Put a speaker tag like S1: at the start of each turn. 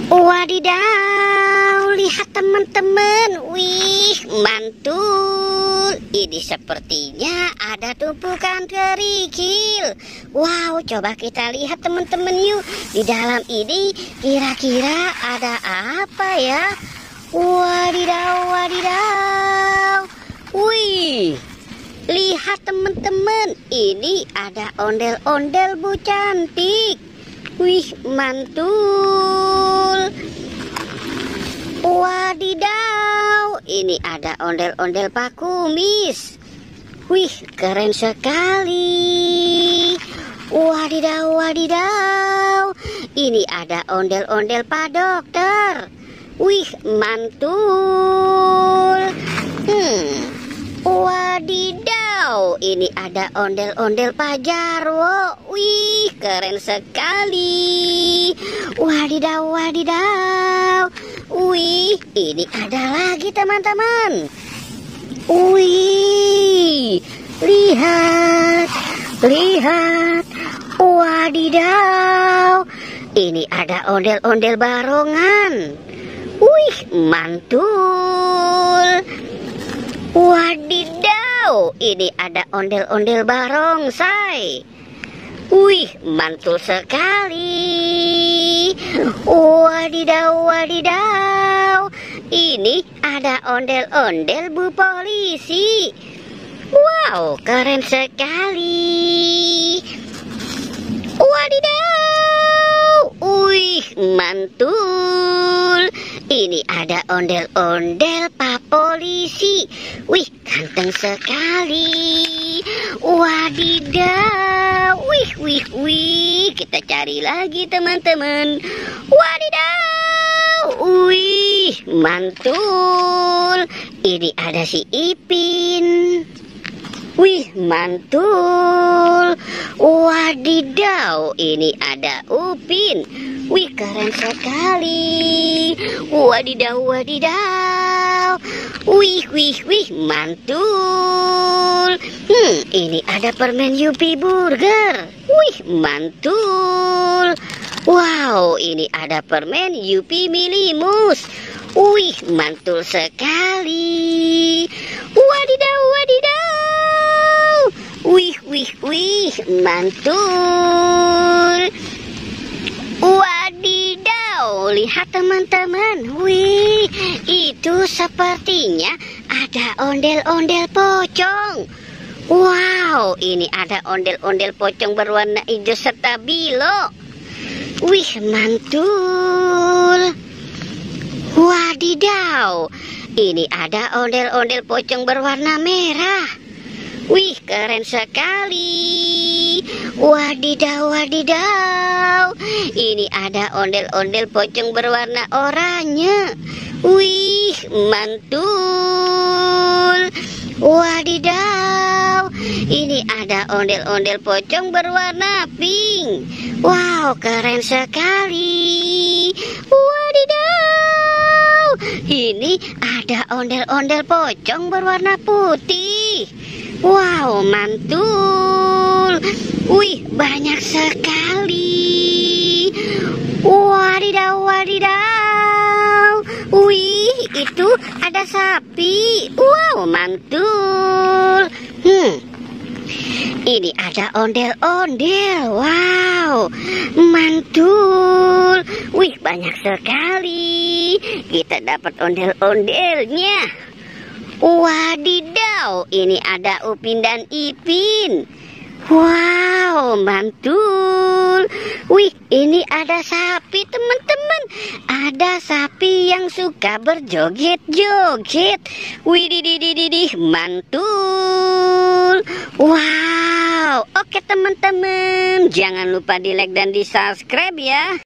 S1: Wadidaw, lihat teman-teman. Wih, mantul. Ini sepertinya ada tumpukan kerikil. Wow, coba kita lihat teman-teman yuk. Di dalam ini kira-kira ada apa ya? Wadidaw, wadidaw. Wih, lihat teman-teman. Ini ada ondel-ondel Bu Cantik. Wih, mantul. Wadidaw, ini ada ondel-ondel Pak Kumis. Wih, keren sekali. Wadidaw, wadidaw. Ini ada ondel-ondel Pak Dokter. Wih, mantul. Wadidaw, ini ada ondel-ondel Pak Jarwo. Wih, keren sekali. Wadidaw, wadidaw. Wih, ini ada lagi teman-teman. Wih, lihat, lihat. Wadidaw, ini ada ondel-ondel barongan. Wih, mantul. Wadidaw, ini ada ondel-ondel barongsai. Wih, mantul sekali. Wadidaw, wadidaw. Ini ada ondel-ondel Bu Polisi. Wow, keren sekali. Wadidaw. Wih, mantul. Ini ada ondel-ondel Pak Polisi. Wih, ganteng sekali. Wadidaw. Wih, wih, wih. Kita cari lagi teman-teman. Wadidaw. Wih, mantul. Ini ada si Ipin. Wih, mantul. Wadidaw, ini ada Upin. Wih, keren sekali. Wadidaw, wadidaw. Wih, wih, wih, mantul. Ini ada permen Yupi Burger. Wih, mantul. Wow, ini ada permen Yupi Milimus. Wih, mantul sekali. Wadidaw, wadidaw. Wih, wih, wih, mantul. Wadidaw, lihat teman-teman. Wih, itu sepertinya ada ondel-ondel pocong. Wow, ini ada ondel-ondel pocong berwarna hijau stabilo. Wih, mantul. Wadidaw, ini ada ondel-ondel pocong berwarna merah. Wih, keren sekali. Wadidaw, wadidaw. Ini ada ondel-ondel pocong berwarna oranye. Wih, mantul. Wadidaw. Ini ada ondel-ondel pocong berwarna pink. Wow, keren sekali. Wadidaw. Ini ada ondel-ondel pocong berwarna putih. Wow, mantul. Wih, banyak sekali. Wadidaw, wadidaw. Wih, itu ada sapi. Wow, mantul. Ini ada ondel-ondel. Wow, mantul. Wih, banyak sekali. Kita dapat ondel-ondelnya. Wadidaw, ini ada Upin dan Ipin. Wow, mantul. Wih, ini ada sapi teman-teman. Ada sapi yang suka berjoget-joget. Wih, dididididih, mantul. Wow, oke teman-teman. Jangan lupa di like dan di subscribe ya.